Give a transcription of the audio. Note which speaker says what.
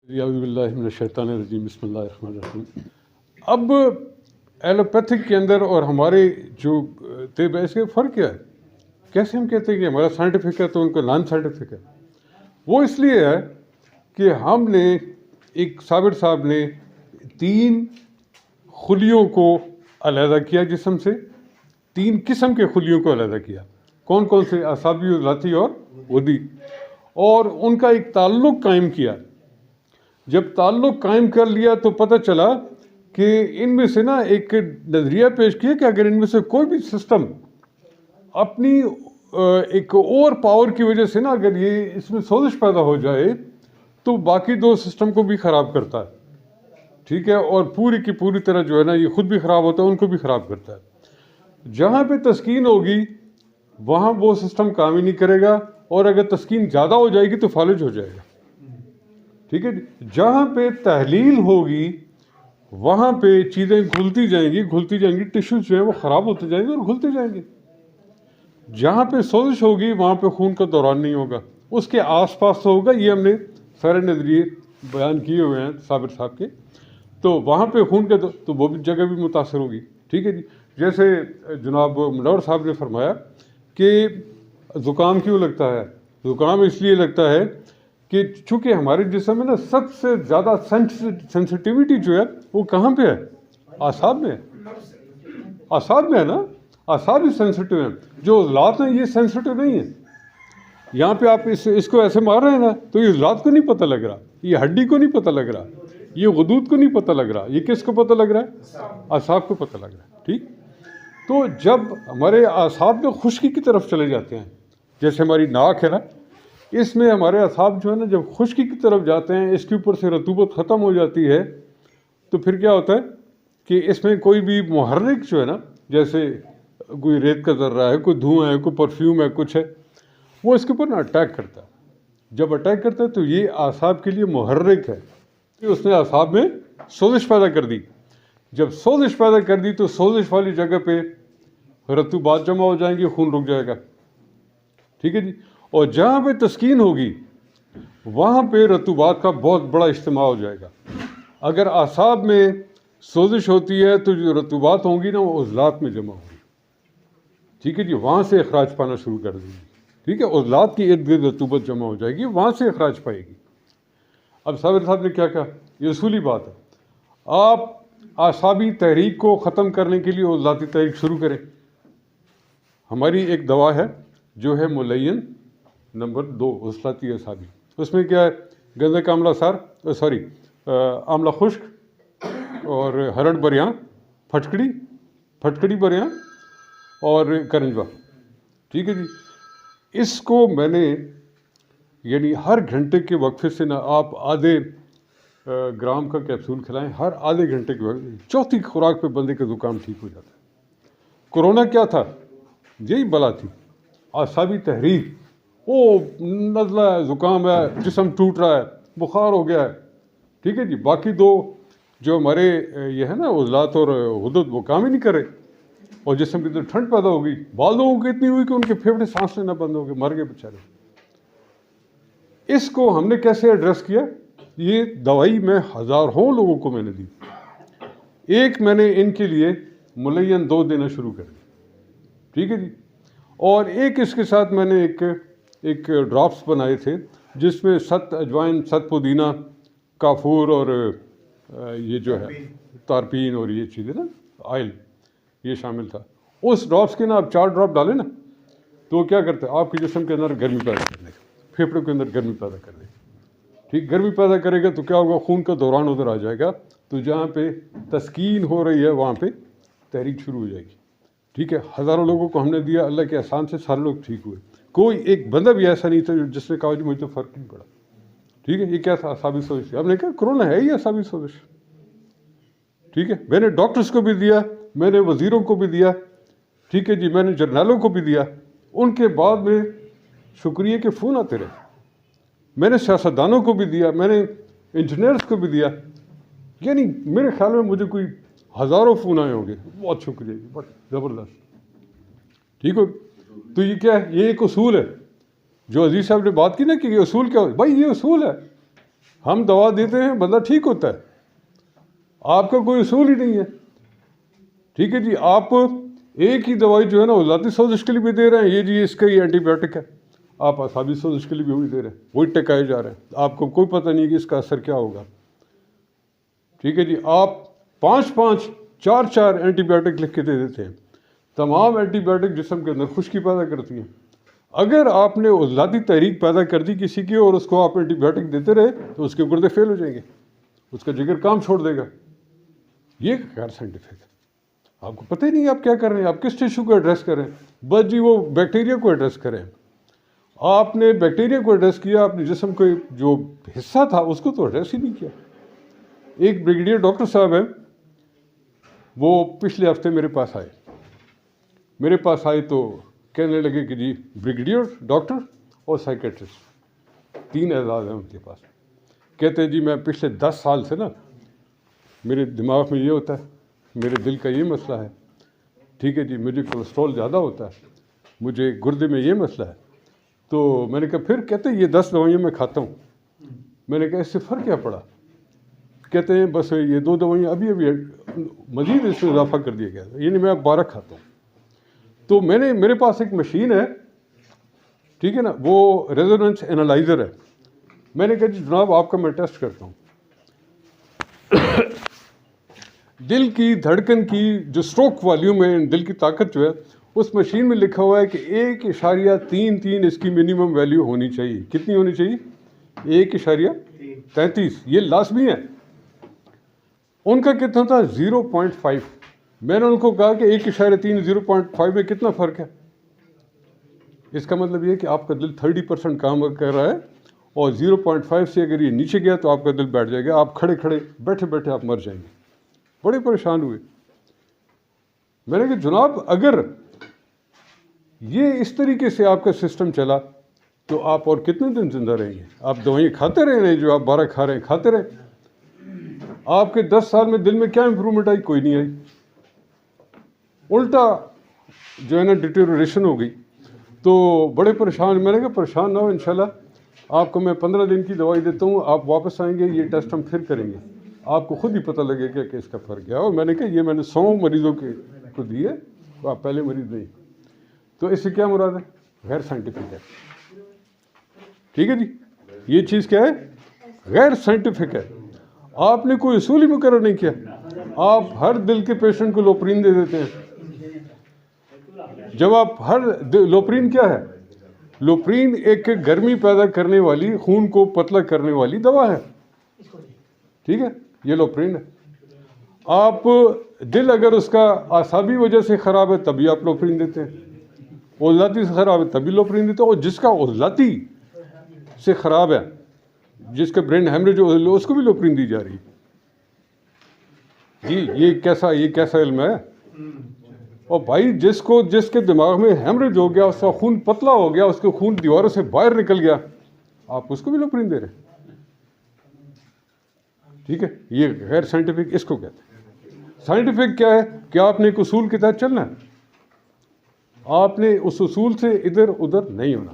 Speaker 1: اعوذ باللہ من الشیطان الرجیم، بسم اللہ الرحمن الرحیم۔ اب ایلوپیتھک کے اندر اور ہمارے جو طب ہے اس کا فرق کیا ہے؟ کیسے ہم کہتے ہیں کہ ہمارا سائنٹیفک ہے تو ان کا نان سائنٹیفک ہے؟ وہ اس لیے ہے کہ ہم نے ایک صابر صاحب نے 3 خلیوں کو علیحدہ کیا جسم سے، 3 قسم کے خلیوں کو علیحدہ کیا۔ کون کون سے؟ اعصابی، عضلاتی اور ودی، اور ان کا ایک تعلق قائم کیا۔ جب تعلق قائم کر لیا تو پتہ چلا کہ ان میں سے نا ایک نظریہ پیش کیا کہ اگر ان میں سے کوئی بھی سسٹم اپنی ایک اوور پاور کی وجہ سے نا اگر یہ اس میں سوزش پیدا ہو جائے تو باقی 2 سسٹم کو بھی خراب کرتا ہے، ٹھیک ہے، اور پوری کی پوری طرح جو ہے نا یہ خود بھی خراب ہوتا ہے، ان کو بھی خراب کرتا ہے۔ جہاں پہ تسکین ہوگی وہاں وہ سسٹم کام ہی نہیں کرے گا، اور اگر تسکین زیادہ ہو جائے گی تو فالج ہو جائے گا، ٹھیک ہے۔ جہاں پہ تحلیل ہوگی وہاں پہ چیزیں گھلتی جائیں گی، ٹشوز جو ہیں وہ خراب ہوتے جائیں گے اور گھلتے جائیں گے۔ جہاں پہ سوزش ہوگی وہاں پہ خون کا دوران نہیں ہوگا، اس کے آس پاس تو ہوگا۔ یہ ہم نے سارے نظریے بیان کیے ہوئے ہیں صابر صاحب کے، تو وہاں پہ خون کا تو وہ بھی جگہ بھی متاثر ہوگی، ٹھیک ہے جی۔ جیسے جناب منور صاحب نے فرمایا کہ زکام کیوں لگتا ہے؟ زکام اس لیے لگتا ہے کہ چونکہ ہمارے جسم میں نا سب سے زیادہ سینسٹیوٹی جو ہے وہ کہاں پہ ہے؟ اعصاب میں ہے، اعصاب میں ہے نا، اعصاب ہی سینسٹیو ہیں۔ جو عضلات ہیں یہ سینسٹیو نہیں ہیں۔ یہاں پہ آپ اس کو ایسے مار رہے ہیں نا تو یہ عضلات کو نہیں پتہ لگ رہا، یہ ہڈی کو نہیں پتہ لگ رہا، یہ غدود کو نہیں پتہ لگ رہا، یہ کس کو پتہ لگ رہا ہے؟ اعصاب کو پتہ لگ رہا ہے، ٹھیک۔ تو جب ہمارے اعصاب میں خشکی کی طرف چلے جاتے ہیں، جیسے ہماری ناک ہے نا، اس میں ہمارے اعصاب جو ہے نا جب خشکی کی طرف جاتے ہیں، اس کے اوپر سے رطوبت ختم ہو جاتی ہے، تو پھر کیا ہوتا ہے کہ اس میں کوئی بھی محرک جو ہے نا، جیسے کوئی ریت کا ذرہ ہے، کوئی دھواں ہے، کوئی پرفیوم ہے، کچھ ہے، وہ اس کے اوپر نا اٹیک کرتا ہے۔ جب اٹیک کرتا ہے تو یہ اعصاب کے لیے محرک ہے کہ اس نے اعصاب میں سوزش پیدا کر دی۔ جب سوزش پیدا کر دی تو سوزش والی جگہ پہ رطوبات جمع ہو جائیں گے، خون رک جائے گا، ٹھیک ہے جی۔ اور جہاں پہ تسکین ہوگی وہاں پہ رطوبات کا بہت بڑا اجتماع ہو جائے گا۔ اگر اعصاب میں سوزش ہوتی ہے تو جو رطوبات ہوں گی نا وہ عضلات میں جمع ہوگی، ٹھیک ہے جی، وہاں سے اخراج پانا شروع کر دیں گی، ٹھیک ہے۔ عضلات کی ارد گرد رطوبت جمع ہو جائے گی، وہاں سے اخراج پائے گی۔ اب صابر صاحب نے کیا کہا؟ یہ اصولی بات ہے، آپ اعصابی تحریک کو ختم کرنے کے لیے عضلاتی تحریک شروع کریں۔ ہماری ایک دوا ہے جو ہے ملین نمبر 2 عضلاتی اعصابی، اس میں کیا ہے؟ گندک آملہ سار، آملہ خشک اور ہرڑ بریاں، پھٹکڑی بریاں اور کرنجوا، ٹھیک ہے جی۔ اس کو میں نے یعنی ہر گھنٹے کے وقفے سے نا آپ آدھے گرام کا کیپسول کھلائیں، ہر آدھے گھنٹے کے وقفے، چوتھی خوراک پہ بندے کا زکام ٹھیک ہو جاتا ہے۔ کورونا کیا تھا؟ یہی بلا تھی، اعصابی تحریک۔ وہ نزلہ ہے، زکام ہے، جسم ٹوٹ رہا ہے، بخار ہو گیا ہے، ٹھیک ہے جی۔ باقی 2 جو ہمارے یہ ہے نا عضلات اور غدود وہ کام ہی نہیں کرے، اور جسم کے اندر ٹھنڈ پیدا ہو گئی۔ بعض لوگوں کی اتنی ہوئی کہ ان کے پھیپھڑے سانس لینا بند ہو گئے، مر گئے بیچارے۔ اس کو ہم نے کیسے ایڈریس کیا؟ یہ دوائی میں ہزاروں لوگوں کو میں نے دی۔ ایک میں نے ان کے لیے ملین 2 دینا شروع کر دی، ٹھیک ہے جی۔ اور ایک اس کے ساتھ میں نے ایک ڈراپس بنائے تھے جس میں 7 اجوائن، 7 پودینہ، کافور اور یہ جو ہے تارپین اور یہ چیزیں نا آئل، یہ شامل تھا۔ اس ڈراپس کے نا آپ 4 ڈراپ ڈالیں نا تو وہ کیا کرتا ہے؟ آپ کے جسم کے اندر گرمی پیدا کرنے کا، پھیپھڑوں کے اندر گرمی پیدا کرنے کا، ٹھیک۔ گرمی پیدا کرے گا تو کیا ہوگا؟ خون کا دوران ادھر آ جائے گا، تو جہاں پہ تسکین ہو رہی ہے وہاں پہ تحریک شروع ہو جائے گی، ٹھیک ہے۔ ہزاروں لوگوں کو ہم نے دیا، اللہ کے احسان سے سارے لوگ ٹھیک ہوئے۔ کوئی ایک بندہ بھی ایسا نہیں تھا جس نے کہا جی مجھے تو فرق نہیں پڑا، ٹھیک ہے۔ یہ کیا تھا؟ اعصابی سوزش۔ ہم نے کہا کرونا ہے ہی اعصابی سوزش، ٹھیک ہے۔ میں نے ڈاکٹرز کو بھی دیا، میں نے وزیروں کو بھی دیا، ٹھیک ہے جی، میں نے جرنیلوں کو بھی دیا۔ ان کے بعد میں شکریہ کے فون آتے رہے۔ میں نے سیاستدانوں کو بھی دیا، میں نے انجینئرز کو بھی دیا، یعنی میرے خیال میں مجھے کوئی ہزاروں فون آئے ہوں گے۔ بہت شکریہ جی، بہت زبردست، ٹھیک ہو۔ تو یہ کیا ہے؟ یہ ایک اصول ہے جو عزیز صاحب نے بات کی نا کہ یہ اصول کیا ہو، بھائی یہ اصول ہے۔ ہم دوا دیتے ہیں بندہ ٹھیک ہوتا ہے، آپ کا کوئی اصول ہی نہیں ہے. ٹھیک ہے جی، آپ ایک ہی دوائی جو ہے نا وہ ذاتی سوزش کے لیے بھی دے رہے ہیں، یہ جی اس کا یہ اینٹی بایوٹک ہے، آپ اعصابی سوزش کے لیے بھی وہی دے رہے ہیں، وہی ٹکائے جا رہے ہیں، آپ کو کوئی پتہ نہیں کہ اس کا اثر کیا ہوگا. ٹھیک ہے جی، آپ 4 اینٹی بایوٹک لکھ کے دے دیتے ہیں. تمام اینٹی بایوٹک جسم کے اندر خشکی پیدا کرتی ہیں. اگر آپ نے ذاتی تحریک پیدا کر دی کسی کی اور اس کو آپ اینٹی بایوٹک دیتے رہے تو اس کے گردے فیل ہو جائیں گے، اس کا جگر کام چھوڑ دے گا. یہ غیر سائنٹیفک ہے. آپ کو پتہ ہی نہیں آپ کیا کر رہے ہیں، آپ کس ٹیشو کو ایڈریس کریں. بس جی وہ بیکٹیریا کو ایڈریس کریں. آپ نے بیکٹیریا کو ایڈریس کیا، اپنے جسم کے جو حصہ تھا اس کو تو ایڈریس ہی نہیں کیا. ایک بریگیڈیئر ڈاکٹر صاحب ہیں، وہ پچھلے ہفتے میرے پاس آئے تو کہنے لگے کہ جی بریگیڈیئر ڈاکٹر اور سائیکیٹرسٹ 3 اعزاز ہیں ان کے پاس. کہتے ہیں جی میں پچھلے 10 سال سے نا میرے دماغ میں یہ ہوتا ہے، میرے دل کا یہ مسئلہ ہے. ٹھیک ہے جی، مجھے کولیسٹرول زیادہ ہوتا ہے، مجھے گردے میں یہ مسئلہ ہے. تو میں نے کہا پھر؟ کہتے ہیں یہ 10 دوائیاں میں کھاتا ہوں. میں نے کہا اس سے فرق کیا پڑا؟ کہتے ہیں بس یہ 2 دوائیاں ابھی مزید اس میں اضافہ کر دیا گیا، یعنی میں اب 12 کھاتا ہوں. تو میرے پاس ایک مشین ہے، ٹھیک ہے نا، وہ ریزوننس انالائزر ہے. میں نے کہا جی جناب آپ کا میں ٹیسٹ کرتا ہوں. دل کی دھڑکن کی جو اسٹروک والیوم ہے، دل کی طاقت جو ہے، اس مشین میں لکھا ہوا ہے کہ 1.33 اس کی منیمم ویلیو ہونی چاہیے. کتنی ہونی چاہیے؟ 1.33. یہ لازمی ہے. ان کا کتنا تھا؟ 0.5. میں نے ان کو کہا کہ 1.3 0.5 میں کتنا فرق ہے؟ اس کا مطلب یہ کہ آپ کا دل 30% کام کر رہا ہے، اور 0.5 سے اگر یہ نیچے گیا تو آپ کا دل بیٹھ جائے گا، آپ کھڑے بیٹھے آپ مر جائیں گے. بڑے پریشان ہوئے. میں نے کہا جناب اگر یہ اس طریقے سے آپ کا سسٹم چلا تو آپ اور کتنے دن زندہ رہیں گے؟ آپ دوائیں کھاتے رہے جو آپ 12 کھا رہے ہیں، کھاتے رہے. آپ کے 10 سال میں دل میں کیا امپرومنٹ آئی؟ کوئی نہیں آئی. الٹا جو ہے نا ڈیٹیریشن ہو گئی. تو بڑے پریشان. میں نے کہا پریشان نہ ہو، انشاءاللہ آپ کو میں 15 دن کی دوائی دیتا ہوں، آپ واپس آئیں گے، یہ ٹیسٹ ہم پھر کریں گے، آپ کو خود ہی پتہ لگے گا کہ اس کا فرق کیا ہے. اور میں نے کہا یہ میں نے 100 مریضوں کو دی ہے، تو آپ پہلے مریض نہیں. تو اس سے کیا مراد ہے؟ غیر سائنٹیفک ہے. ٹھیک ہے جی، یہ چیز کیا ہے؟ غیر سائنٹیفک ہے. آپ نے کوئی اصول ہی مقرر نہیں کیا. آپ ہر دل کے پیشنٹ کو لوپرین دے دیتے ہیں. جب آپ لوپرین کیا ہے؟ لوپرین ایک گرمی پیدا کرنے والی، خون کو پتلا کرنے والی دوا ہے. ٹھیک ہے، یہ لوپرین ہے. آپ دل اگر اس کا اعصابی وجہ سے خراب ہے تبھی آپ لوپرین دیتے ہیں، عضلاتی سے خراب ہے تبھی لوپرین دیتے ہیں. اور جس کا عضلاتی سے خراب ہے، جس کا برین ہیمریج اس کو بھی لوپرین دی جا رہی ہے. جی یہ کیسا علم ہے؟ اور بھائی جس کے دماغ میں ہیمریج ہو گیا، اس کا خون پتلا ہو گیا، اس کے خون دیواروں سے باہر نکل گیا، آپ اس کو بھی لوپرین دے رہے ہیں. ٹھیک ہے، یہ غیر سائنٹیفک اس کو کہتے ہیں. سائنٹیفک کیا ہے کہ آپ نے ایک اصول کے تحت چلنا ہے، آپ نے اس اصول سے ادھر ادھر نہیں ہونا.